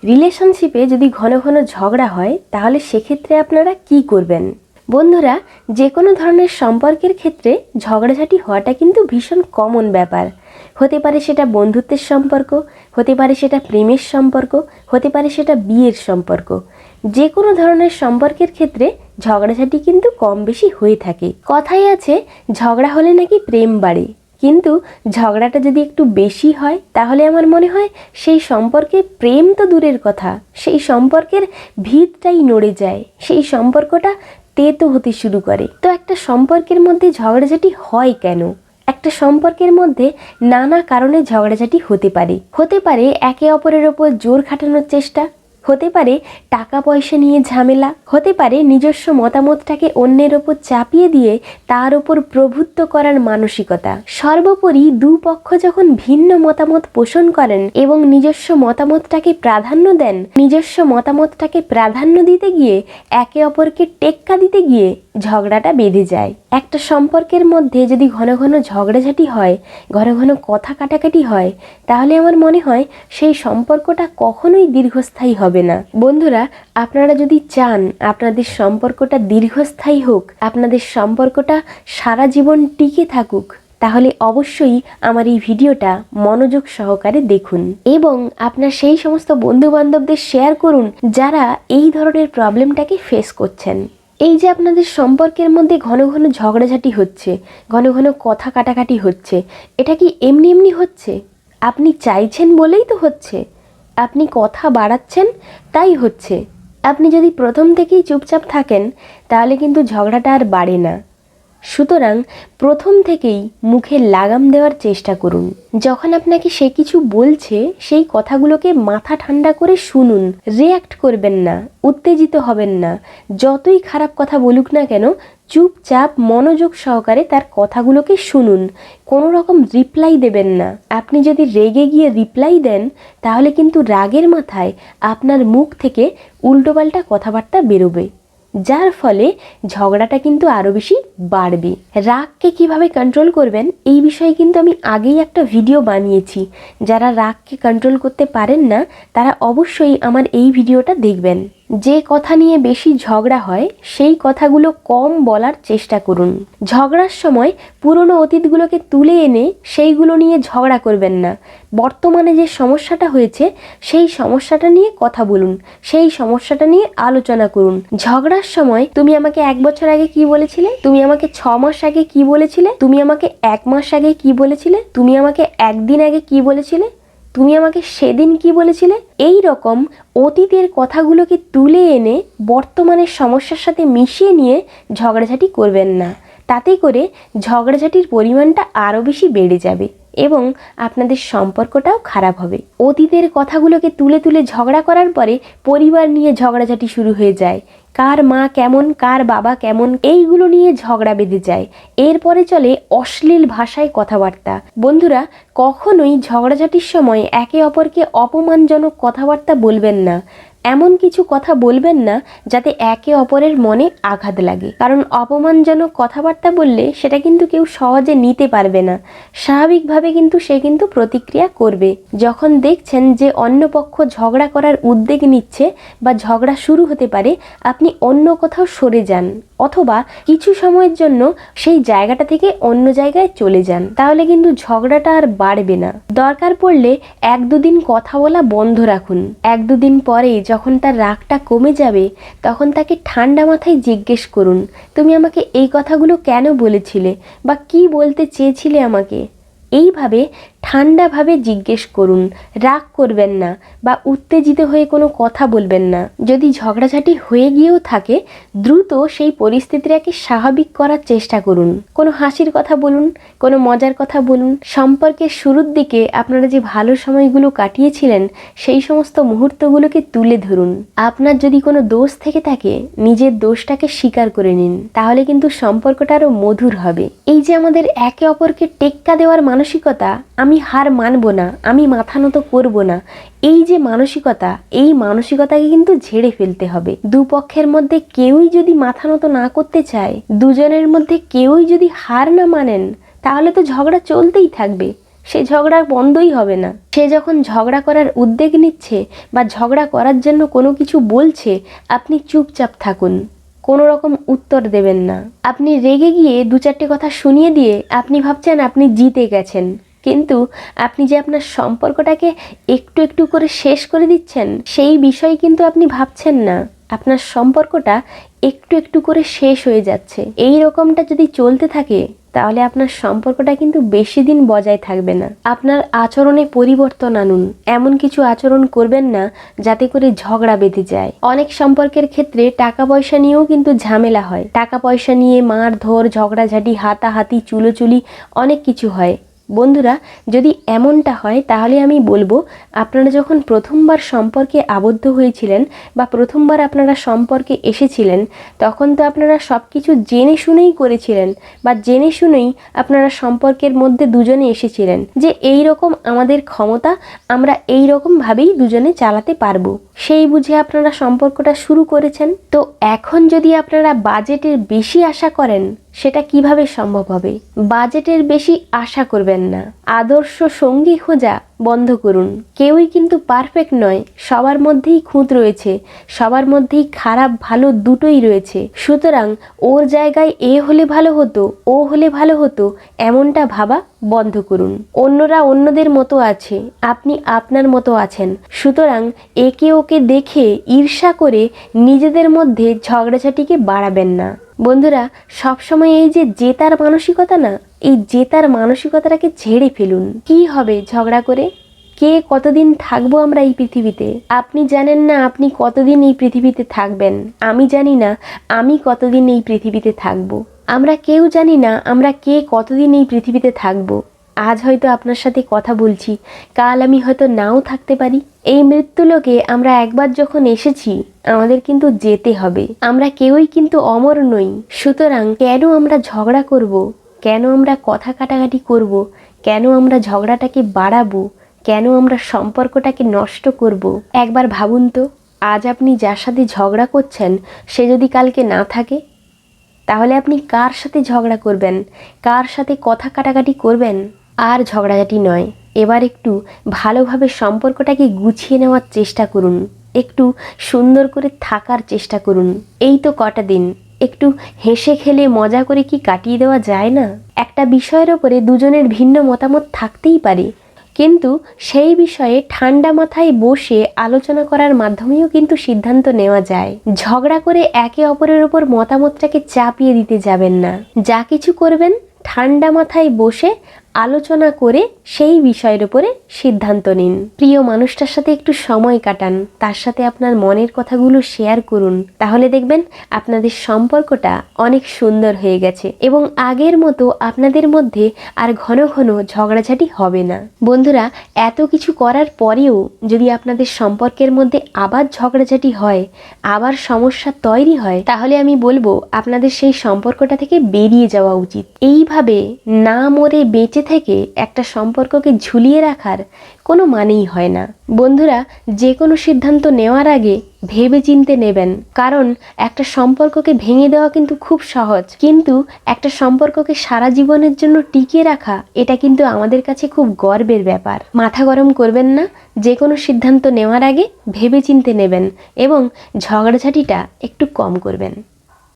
রিলেশনশিপে যদি ঘন ঘন ঝগড়া হয় তাহলে সেক্ষেত্রে আপনারা কি করবেন? বন্ধুরা, যে কোনো ধরনের সম্পর্কের ক্ষেত্রে ঝগড়াঝাটি হওয়াটা কিন্তু ভীষণ কমন ব্যাপার। হতে পারে সেটা বন্ধুত্বের সম্পর্ক, হতে পারে সেটা প্রেমের সম্পর্ক, হতে পারে সেটা বিয়ের সম্পর্ক। যে কোনো ধরনের সম্পর্কের ক্ষেত্রে ঝগড়াঝাটি কিন্তু কম বেশি হয়ে থাকে। কথাই আছে, ঝগড়া হলে নাকি প্রেম বাড়ে। কিন্তু ঝগড়াটা যদি একটু বেশি হয় তাহলে আমার মনে হয় সেই সম্পর্কে প্রেম তো দূরের কথা, সেই সম্পর্কের ভিতটাই নড়ে যায়, সেই সম্পর্কটা তেতো হতে শুরু করে। তো একটা সম্পর্কের মধ্যে ঝগড়াঝাটি হয় কেন? একটা সম্পর্কের মধ্যে নানা কারণে ঝগড়াঝাটি হতে পারে একে অপরের ওপর জোর খাটানোর চেষ্টা, হতে পারে টাকা পয়সা নিয়ে ঝামেলা, হতে পারে নিজস্ব মতামতটাকে অন্যের ওপর চাপিয়ে দিয়ে তার ওপর প্রভুত্ব করার মানসিকতা। সর্বোপরি দুপক্ষ যখন ভিন্ন মতামত পোষণ করেন এবং নিজস্ব মতামতটাকে প্রাধান্য দিতে গিয়ে একে অপরকে টেক্কা দিতে গিয়ে ঝগড়াটা বেঁধে যায়। একটা সম্পর্কের মধ্যে যদি ঘন ঘন ঝগড়াঝাটি হয়, ঘন ঘন কথা কাটাকাটি হয়, তাহলে আমার মনে হয় সেই সম্পর্কটা কখনোই দীর্ঘস্থায়ী হবে না। বন্ধুরা, আপনারা যদি চান আপনাদের সম্পর্কটা দীর্ঘস্থায়ী হোক, আপনাদের সম্পর্কটা সারা জীবন টিকে থাকুক, তাহলে অবশ্যই আমার এই ভিডিওটা মনোযোগ সহকারে দেখুন এবং আপনার সেই সমস্ত বন্ধু বান্ধবদের শেয়ার করুন যারা এই ধরনের প্রবলেমটাকে ফেস করছেন। এই যে আপনাদের সম্পর্কের মধ্যে ঘন ঘন ঝগড়াঝাটি হচ্ছে, ঘন ঘন কথা কাটাকাটি হচ্ছে, এটা কি এমনি এমনি হচ্ছে? আপনি চাইছেন বলেই তো হচ্ছে। আপনি কথা বাড়াচ্ছেন তাই হচ্ছে। আপনি যদি প্রথম থেকেই চুপচাপ থাকেন তাহলে কিন্তু ঝগড়াটা আর বাড়ে না। সুতরাং প্রথম থেকেই মুখে লাগাম দেওয়ার চেষ্টা করুন। যখন আপনাকে সে কিছু বলছে সেই কথাগুলোকে মাথা ঠান্ডা করে শুনুন, রিঅ্যাক্ট করবেন না, উত্তেজিত হবেন না। যতই খারাপ কথা বলুক না কেন, চুপচাপ মনোযোগ সহকারে তার কথাগুলোকে শুনুন, কোনো রকম রিপ্লাই দেবেন না। আপনি যদি রেগে গিয়ে রিপ্লাই দেন তাহলে কিন্তু রাগের মাথায় আপনার মুখ থেকে উল্টোপাল্টা কথাবার্তা বেরোবে, যার ফলে ঝগড়াটা কিন্তু আরও বেশি বাড়বে। রাগকে কিভাবে কন্ট্রোল করবেন এই বিষয়ে কিন্তু আমি আগেই একটা ভিডিও বানিয়েছি। যারা রাগকে কন্ট্রোল করতে পারেন না তারা অবশ্যই আমার এই ভিডিওটা দেখবেন। যে কথা নিয়ে বেশি ঝগড়া হয় সেই কথাগুলো কম বলার চেষ্টা করুন। ঝগড়ার সময় পুরনো অতীতগুলোকে তুলে এনে সেইগুলো নিয়ে ঝগড়া করবেন না। বর্তমানে যে সমস্যাটা হয়েছে সেই সমস্যাটা নিয়ে কথা বলুন, সেই সমস্যাটা নিয়ে আলোচনা করুন। ঝগড়ার সময় তুমি আমাকে 1 বছর আগে কি বলেছিলে, তুমি আমাকে 6 মাস আগে কি বলেছিলে, তুমি আমাকে 1 মাস আগে কি বলেছিলে, তুমি আমাকে 1 দিন আগে কি বলেছিলে, তুমি আমাকে সেদিন কি বলেছিলে, এই রকম অতীতের কথাগুলোকে তুলে এনে বর্তমানের সমস্যার সাথে মিশিয়ে নিয়ে ঝগড়াঝাটি করবেন না। তাতে করে ঝগড়াঝাটির পরিমাণটা আরও বেশি বেড়ে যাবে এবং আপনাদের সম্পর্কটাও খারাপ হবে। অতীতের কথাগুলোকে তুলে তুলে ঝগড়া করার পরে পরিবার নিয়ে ঝগড়াঝাটি শুরু হয়ে যায়। কার মা কেমন, কার বাবা কেমন, এইগুলো নিয়ে ঝগড়া বেঁধে যায়। এরপরে চলে অশ্লীল ভাষায় কথাবার্তা। বন্ধুরা, কখনোই ঝগড়াঝাটির সময় একে অপরকে অপমানজনক কথাবার্তা বলবেন না। এমন কিছু কথা বলবেন না যাতে একে অপরের মনে আঘাত লাগে, কারণ অপমানজনক কথাবার্তা বললে সেটা কিন্তু কেউ সহজে নিতে পারবে না। স্বাভাবিকভাবে সে কিন্তু প্রতিক্রিয়া করবে। যখন দেখছেন যে অন্য পক্ষ ঝগড়া করার উদ্যোগ নিচ্ছে বা ঝগড়া শুরু হতে পারে, আপনি অন্য কোথাও সরে যান অথবা কিছু সময়ের জন্য সেই জায়গাটা থেকে অন্য জায়গায় চলে যান। তাহলে কিন্তু ঝগড়াটা আর বাড়বে না। দরকার পড়লে 1-2 দিন কথা বলা বন্ধ রাখুন। 1-2 দিন পরে যখন তার রাগটা কমে যাবে তখন তাকে ঠান্ডা মাথায় জিজ্ঞেস করুন, তুমি আমাকে এই কথাগুলো কেন বলেছিলে বা কি বলতে চেয়েছিলে আমাকে। এইভাবে ঠান্ডাভাবে জিজ্ঞেস করুন, রাগ করবেন না বা উত্তেজিত হয়ে কোনো কথা বলবেন না। যদি ঝগড়াঝাটি হয়ে গিয়েও থাকে দ্রুত সেই পরিস্থিতিটাকে স্বাভাবিক করার চেষ্টা করুন। কোনো হাসির কথা বলুন, কোনো মজার কথা বলুন। সম্পর্কের শুরুর দিকে আপনারা যে ভালো সময়গুলো কাটিয়েছিলেন সেই সমস্ত মুহূর্তগুলোকে তুলে ধরুন। আপনার যদি কোনো দোষ থেকে থাকে নিজের দোষটাকে স্বীকার করে নিন, তাহলে কিন্তু সম্পর্কটা আরও মধুর হবে। এই যে আমাদের একে অপরকে টেক্কা দেওয়ার মানসিকতা, আমি হার মানব না, আমি মাথা নত করব না, এই যে মানসিকতা, এই মানসিকতাকে কিন্তু ঝেড়ে ফেলতে হবে। দুপক্ষের মধ্যে কেউই যদি মাথা নত না করতে চায়, দুজনের মধ্যে কেউই যদি হার না মানেন, তাহলে তো ঝগড়া চলতেই থাকবে। সে ঝগড়া বন্ধই হবে না। সে যখন ঝগড়া করার উদ্যোগ নিচ্ছে বা ঝগড়া করার জন্য কোনো কিছু বলছে, আপনি চুপচাপ থাকুন, কোনো রকম উত্তর দেবেন না। আপনি রেগে গিয়ে দু চারটে কথা শুনিয়ে দিয়ে আপনি ভাবছেন আপনি জিতে গেছেন, কিন্তু আপনি যে আপনার সম্পর্কটাকে একটু একটু করে শেষ করে দিচ্ছেন সেই বিষয় কিন্তু আপনি ভাবছেন না। আপনার সম্পর্কটা একটু একটু করে শেষ হয়ে যাচ্ছে। এই রকমটা যদি চলতে থাকে তাহলে আপনার সম্পর্কটা কিন্তু বেশি দিন বজায় থাকবে না। আপনার আচরণে পরিবর্তন আনুন, এমন কিছু আচরণ করবেন না যাতে করে ঝগড়া বেঁধে যায়। অনেক সম্পর্কের ক্ষেত্রে টাকা পয়সা নিয়েও কিন্তু ঝামেলা হয়। টাকা পয়সা নিয়ে মারধর, ঝগড়াঝাটি, হাতাহাতি, চুলোচুলি অনেক কিছু হয়। বন্ধুরা, যদি এমনটা হয় তাহলে আমি বলবো, আপনারা যখন প্রথমবার সম্পর্কে আবদ্ধ হয়েছিলেন বা প্রথমবার আপনারা সম্পর্কে এসেছিলেন, তখন তো আপনারা সব কিছু জেনে শুনেই করেছিলেন বা জেনে শুনেই আপনারা সম্পর্কের মধ্যে দুজনে এসেছিলেন যে এই রকম আমাদের ক্ষমতা, আমরা এই রকমভাবেই দুজনে চালাতে পারবো। সেই বুঝে আপনারা সম্পর্কটা শুরু করেছেন। তো এখন যদি আপনারা বাজেটের বেশি আশা করেন, সেটা কিভাবে সম্ভব হবে? বাজেটের বেশি আশা করবেন না। আদর্শ সঙ্গী খোঁজা বন্ধ করুন। কেউই কিন্তু পারফেক্ট নয়, সবার মধ্যেই খুঁত রয়েছে, সবার মধ্যেই খারাপ ভালো দুটোই রয়েছে। সুতরাং ওর জায়গায় এ হলে ভালো হতো, ও হলে ভালো হতো, এমনটা ভাবা বন্ধ করুন। অন্যরা অন্যদের মতো আছে, আপনি আপনার মতো আছেন। সুতরাং একে ওকে দেখে ঈর্ষা করে নিজেদের মধ্যে ঝগড়াঝাটিকে বাড়াবেন না। বন্ধুরা, সবসময় এই যে জেতার মানসিকতা না, এই জেতার মানসিকতাটাকে ঝেড়ে ফেলুন। কি হবে ঝগড়া করে? কে কতদিন থাকবো আমরা এই পৃথিবীতে? আপনি জানেন না আপনি কতদিন এই পৃথিবীতে থাকবেন, আমি জানি না আমি কতদিন এই পৃথিবীতে থাকবো। আমরা কেউ জানি না আমরা কে কতদিন এই পৃথিবীতে থাকবো। আজ হয়তো আপনার সাথে কথা বলছি, কাল আমি হয়তো নাও থাকতে পারি। এই মৃত্যুলোকে আমরা একবার যখন এসেছি, আমাদের কিন্তু যেতে হবে। আমরা কেউই কিন্তু অমর নই। সুতরাং কেন আমরা ঝগড়া করব? কেন আমরা কথা কাটাকাটি করব? কেন আমরা ঝগড়াটাকে বাড়াবো? কেন আমরা সম্পর্কটাকে নষ্ট করব? একবার ভাবুন তো, আজ আপনি যার সাথে ঝগড়া করছেন সে যদি কালকে না থাকে, তাহলে আপনি কার সাথে ঝগড়া করবেন? কার সাথে কথা কাটাকাটি করবেন? আর ঝগড়াঝাটি নয়, এবার একটু ভালোভাবে সম্পর্কটাকে গুছিয়ে নেওয়ার চেষ্টা করুন, একটু সুন্দর করে থাকার চেষ্টা করুন। এই তো কটা দিন, একটু হেসে খেলে মজা করে কি কাটিয়ে দেওয়া যায় না? একটা বিষয়ের ওপরে দুজনের ভিন্ন মতামত থাকতেই পারে, কিন্তু সেই বিষয়ে ঠান্ডা মাথায় বসে আলোচনা করার মাধ্যমেও কিন্তু সিদ্ধান্ত নেওয়া যায়। ঝগড়া করে একে অপরের ওপর মতামতটাকে চাপিয়ে দিতে যাবেন না। যা কিছু করবেন ঠান্ডা মাথায় বসে আলোচনা করে সেই বিষয়ের উপরে সিদ্ধান্ত নিন। প্রিয় মানুষটার সাথে একটু সময় কাটান, তার সাথে আপনার মনের কথাগুলো শেয়ার করুন, তাহলে দেখবেন আপনাদের সম্পর্কটা অনেক সুন্দর হয়ে গেছে এবং আগের মতো আপনাদের মধ্যে আর ঘন ঘন ঝগড়াঝাটি হবে না। বন্ধুরা, এত কিছু করার পরেও যদি আপনাদের সম্পর্কের মধ্যে আবার ঝগড়াঝাটি হয়, আবার সমস্যা তৈরি হয়, তাহলে আমি বলবো আপনাদের সেই সম্পর্কটা থেকে বেরিয়ে যাওয়া উচিত। এইভাবে না মরে বেঁচে থেকে একটা সম্পর্ককে ঝুলিয়ে রাখার কোনো মানেই হয় না। বন্ধুরা, যে কোনো সিদ্ধান্ত নেওয়ার আগে ভেবে চিন্তে নেবেন, কারণ একটা সম্পর্ককে ভেঙে দেওয়া কিন্তু খুব সহজ, কিন্তু একটা সম্পর্ককে সারা জীবনের জন্য টিকিয়ে রাখা, এটা কিন্তু আমাদের কাছে খুব গর্বের ব্যাপার। মাথা গরম করবেন না, যে কোনো সিদ্ধান্ত নেওয়ার আগে ভেবে চিন্তে নেবেন এবং ঝগড়াঝাটিটা একটু কম করবেন।